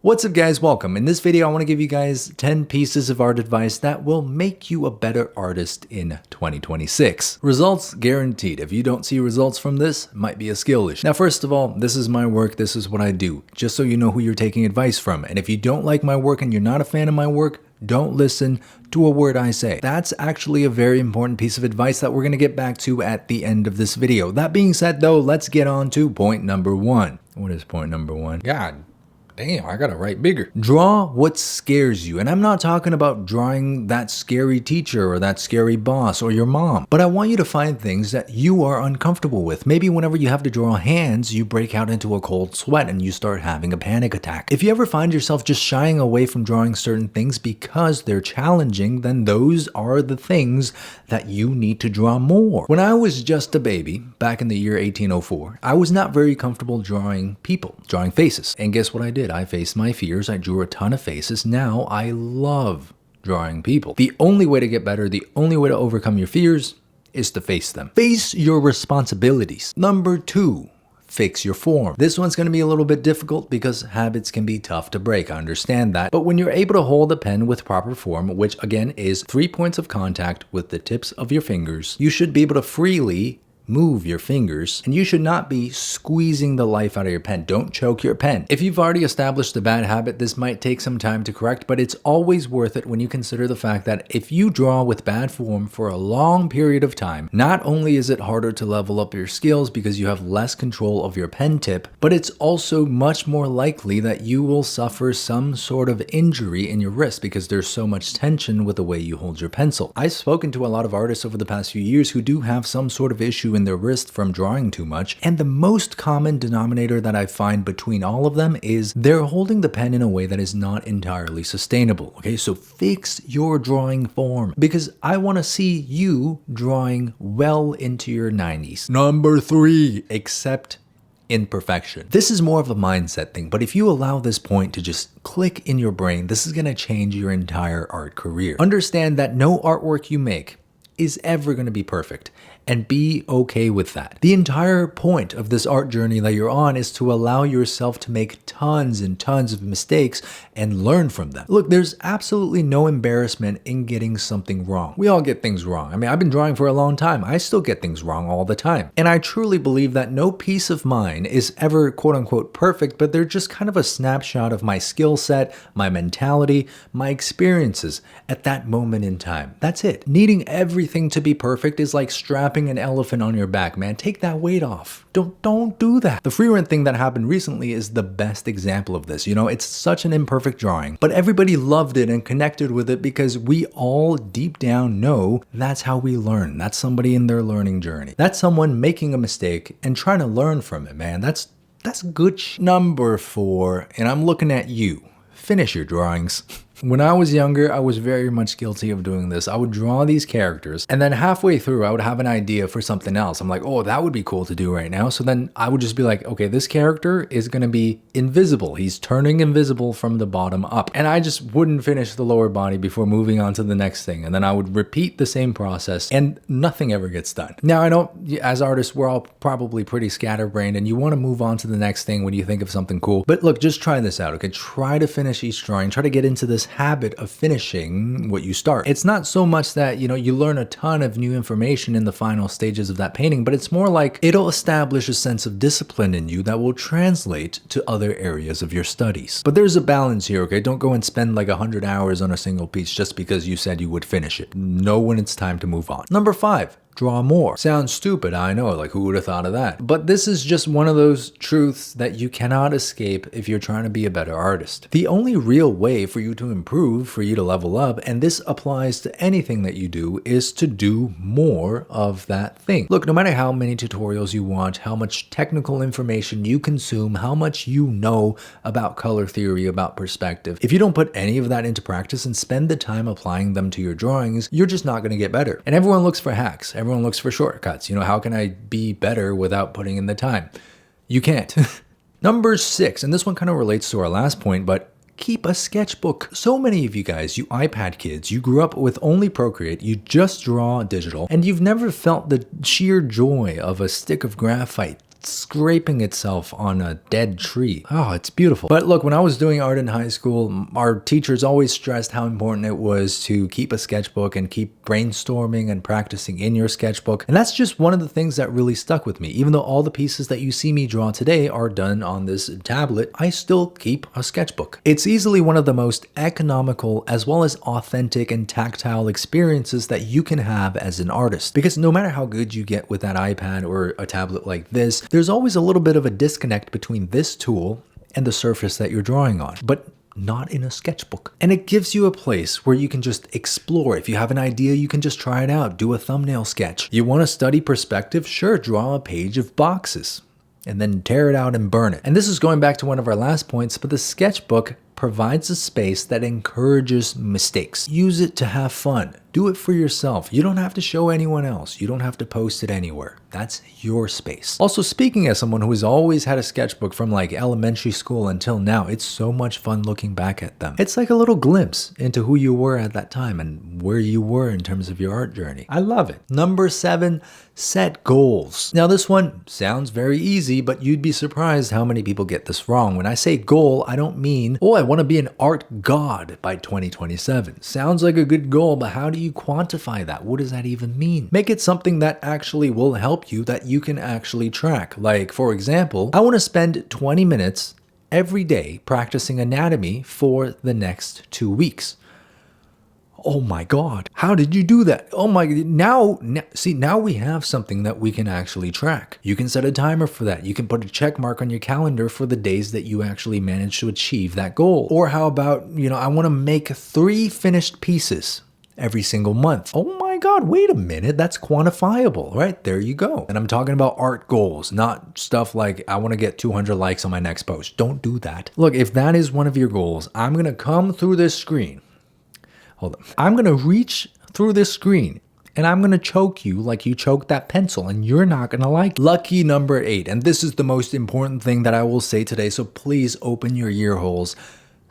What's up guys, welcome. In this video I want to give you guys 10 pieces of art advice that will make you a better artist in 2026. Results guaranteed. If you don't see results from this, it might be a skill issue. Now first of all, this is my work, this is what I do, just so you know who you're taking advice from. And if you don't like my work and you're not a fan of my work, don't listen to a word I say. That's actually a very important piece of advice that we're going to get back to at the end of this video. That being said though, let's get on to point number one. What is point number one? God damn, I gotta write bigger. Draw what scares you. And I'm not talking about drawing that scary teacher or that scary boss or your mom, but I want you to find things that you are uncomfortable with. Maybe whenever you have to draw hands, you break out into a cold sweat and you start having a panic attack. If you ever find yourself just shying away from drawing certain things because they're challenging, then those are the things that you need to draw more. When I was just a baby, back in the year 1804, I was not very comfortable drawing people, drawing faces. And guess what I did? I faced my fears. I drew a ton of faces. Now I love drawing people. The only way to get better, the only way to overcome your fears is to face them. Face your responsibilities. Number two, fix your form. This one's going to be a little bit difficult because habits can be tough to break. I understand that. But when you're able to hold a pen with proper form, which again is 3 points of contact with the tips of your fingers, you should be able to freely move your fingers, and you should not be squeezing the life out of your pen. Don't choke your pen. If you've already established a bad habit, this might take some time to correct, but it's always worth it when you consider the fact that if you draw with bad form for a long period of time, not only is it harder to level up your skills because you have less control of your pen tip, but it's also much more likely that you will suffer some sort of injury in your wrist because there's so much tension with the way you hold your pencil. I've spoken to a lot of artists over the past few years who do have some sort of issue in their wrist from drawing too much, and the most common denominator that I find between all of them is they're holding the pen in a way that is not entirely sustainable. Okay, so fix your drawing form because I want to see you drawing well into your 90s. Number three, accept imperfection. This is more of a mindset thing, but if you allow this point to just click in your brain, this is going to change your entire art career. Understand that no artwork you make is ever going to be perfect, and be okay with that. The entire point of this art journey that you're on is to allow yourself to make tons and tons of mistakes and learn from them. Look, there's absolutely no embarrassment in getting something wrong. We all get things wrong. I mean, I've been drawing for a long time. I still get things wrong all the time. And I truly believe that no piece of mine is ever quote unquote perfect, but they're just kind of a snapshot of my skill set, my mentality, my experiences at that moment in time. That's it. Needing everything to be perfect is like strapping an elephant on your back, man. Take that weight off. Don't do that. The free rent thing that happened recently is the best example of this. You know, it's such an imperfect drawing, but everybody loved it and connected with it because we all deep down know that's how we learn. That's somebody in their learning journey. That's someone making a mistake and trying to learn from it, man. That's good Number four, and I'm looking at you. Finish your drawings. When I was younger, I was very much guilty of doing this. I would draw these characters, and then halfway through, I would have an idea for something else. I'm like, oh, that would be cool to do right now. So then I would just be like, okay, this character is going to be invisible. He's turning invisible from the bottom up. And I just wouldn't finish the lower body before moving on to the next thing. And then I would repeat the same process, and nothing ever gets done. Now, I know as artists, we're all probably pretty scatterbrained, and you want to move on to the next thing when you think of something cool. But look, just try this out, okay? Try to finish each drawing. Try to get into this habit of finishing what you start. It's not so much that, you know, you learn a ton of new information in the final stages of that painting, but it's more like it'll establish a sense of discipline in you that will translate to other areas of your studies. But there's a balance here, okay? Don't go and spend like 100 hours on a single piece just because you said you would finish it. Know when it's time to move on. Number five, draw more. Sounds stupid, I know, like who would have thought of that? But this is just one of those truths that you cannot escape if you're trying to be a better artist. The only real way for you to improve, for you to level up, and this applies to anything that you do, is to do more of that thing. Look, no matter how many tutorials you want, how much technical information you consume, how much you know about color theory, about perspective, if you don't put any of that into practice and spend the time applying them to your drawings, you're just not going to get better. And everyone looks for hacks. Everyone looks for shortcuts. You know, how can I be better without putting in the time? You can't. Number six, and this one kind of relates to our last point, but keep a sketchbook. So many of you guys, you iPad kids, you grew up with only Procreate, you just draw digital, and you've never felt the sheer joy of a stick of graphite scraping itself on a dead tree. Oh, it's beautiful. But look, when I was doing art in high school, our teachers always stressed how important it was to keep a sketchbook and keep brainstorming and practicing in your sketchbook. And that's just one of the things that really stuck with me. Even though all the pieces that you see me draw today are done on this tablet, I still keep a sketchbook. It's easily one of the most economical as well as authentic and tactile experiences that you can have as an artist. Because no matter how good you get with that iPad or a tablet like this, there's always a little bit of a disconnect between this tool and the surface that you're drawing on. But not in a sketchbook. And it gives you a place where you can just explore. If you have an idea, you can just try it out. Do a thumbnail sketch. You want to study perspective? Sure, draw a page of boxes and then tear it out and burn it. And this is going back to one of our last points, but the sketchbook provides a space that encourages mistakes. Use it to have fun. Do it for yourself. You don't have to show anyone else. You don't have to post it anywhere. That's your space. Also, speaking as someone who has always had a sketchbook from like elementary school until now, it's so much fun looking back at them. It's like a little glimpse into who you were at that time and where you were in terms of your art journey. I love it. Number 7, set goals. Now this one sounds very easy, but you'd be surprised how many people get this wrong. When I say goal, I don't mean, oh, I want to be an art god by 2027. Sounds like a good goal, but how do you quantify that? What does that even mean? Make it something that actually will help you, that you can actually track. Like, for example, I want to spend 20 minutes every day practicing anatomy for the next 2 weeks. Oh my God, how did you do that? Oh my, now we have something that we can actually track. You can set a timer for that. You can put a check mark on your calendar for the days that you actually managed to achieve that goal. Or how about, I want to make 3 finished pieces every single month. Oh my God, wait a minute, that's quantifiable, right? There you go. And I'm talking about art goals, not stuff like I want to get 200 likes on my next post. Don't do that. Look, if that is one of your goals, I'm going to come through this screen. Hold on. I'm going to reach through this screen and I'm going to choke you like you choked that pencil, and you're not going to like it. Lucky number 8. And this is the most important thing that I will say today. So please open your ear holes.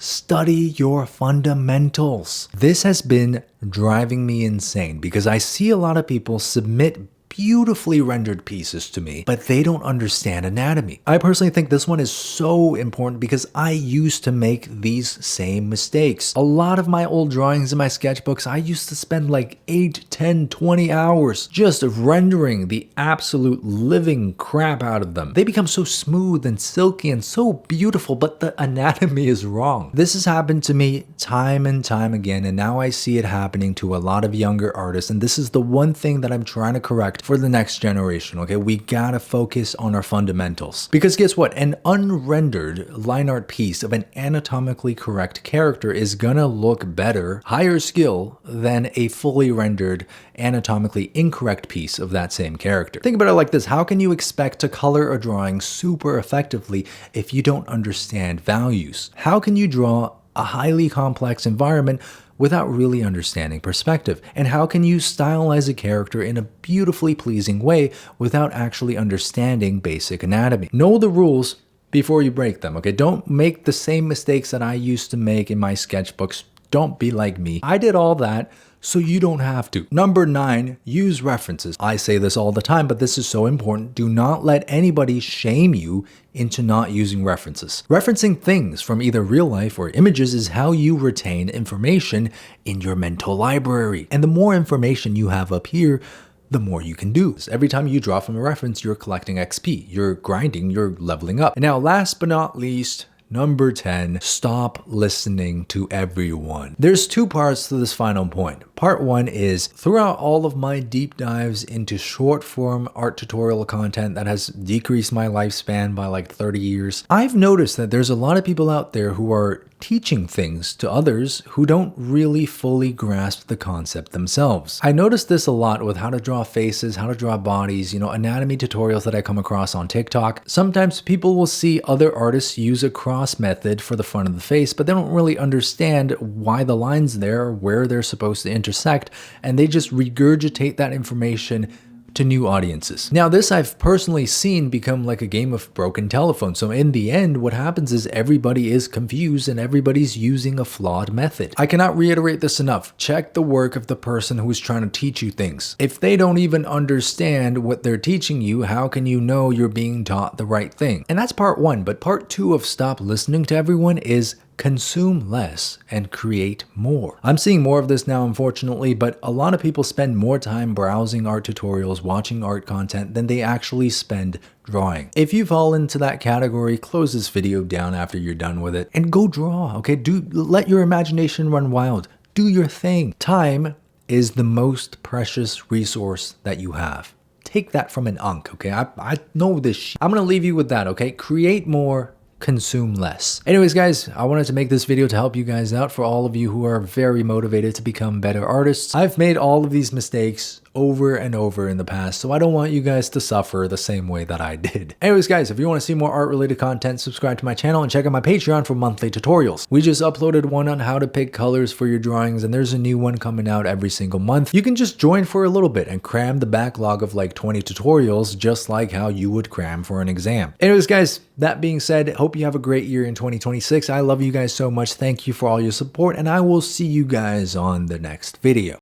Study your fundamentals. This has been driving me insane because I see a lot of people submit beautifully rendered pieces to me, but they don't understand anatomy. I personally think this one is so important because I used to make these same mistakes. A lot of my old drawings in my sketchbooks, I used to spend like 8, 10, 20 hours just rendering the absolute living crap out of them. They become so smooth and silky and so beautiful, but the anatomy is wrong. This has happened to me time and time again, and now I see it happening to a lot of younger artists, and this is the one thing that I'm trying to correct for the next generation, okay? We gotta focus on our fundamentals. Because guess what? An unrendered line art piece of an anatomically correct character is gonna look better, higher skill, than a fully rendered, anatomically incorrect piece of that same character. Think about it like this. How can you expect to color a drawing super effectively if you don't understand values? How can you draw a highly complex environment without really understanding perspective? And how can you stylize a character in a beautifully pleasing way without actually understanding basic anatomy? Know the rules before you break them, okay? Don't make the same mistakes that I used to make in my sketchbooks. Don't be like me. I did all that so you don't have to. Number 9, use references. I say this all the time, but this is so important. Do not let anybody shame you into not using references. Referencing things from either real life or images is how you retain information in your mental library. And the more information you have up here, the more you can do. Every time you draw from a reference, you're collecting XP, you're grinding, you're leveling up. And now last but not least, number 10, stop listening to everyone. There's 2 parts to this final point. Part 1 is, throughout all of my deep dives into short form art tutorial content that has decreased my lifespan by like 30 years, I've noticed that there's a lot of people out there who are teaching things to others who don't really fully grasp the concept themselves. I noticed this a lot with how to draw faces, how to draw bodies, anatomy tutorials that I come across on TikTok. Sometimes people will see other artists use a cross method for the front of the face, but they don't really understand why the line's there, where they're supposed to intersect, and they just regurgitate that information to new audiences. Now this I've personally seen become like a game of broken telephone. So in the end, what happens is everybody is confused and everybody's using a flawed method. I cannot reiterate this enough. Check the work of the person who is trying to teach you things. If they don't even understand what they're teaching you, how can you know you're being taught the right thing? And that's part one, but part two of stop listening to everyone is consume less and create more. I'm seeing more of this now, unfortunately, but a lot of people spend more time browsing art tutorials, watching art content than they actually spend drawing. If you fall into that category, close this video down after you're done with it and go draw, okay? Let your imagination run wild. Do your thing. Time is the most precious resource that you have. Take that from an unk, okay? I know this shit. I'm gonna leave you with that, okay? Create more, consume less. Anyways, guys, I wanted to make this video to help you guys out, for all of you who are very motivated to become better artists. I've made all of these mistakes over and over in the past, so I don't want you guys to suffer the same way that I did. Anyways, guys, if you want to see more art related content, subscribe to my channel and check out my Patreon for monthly tutorials. We just uploaded one on how to pick colors for your drawings, and there's a new one coming out every single month. You can just join for a little bit and cram the backlog of like 20 tutorials, just like how you would cram for an exam. Anyways, guys, that being said, hope you have a great year in 2026. I love you guys so much. Thank you for all your support, and I will see you guys on the next video.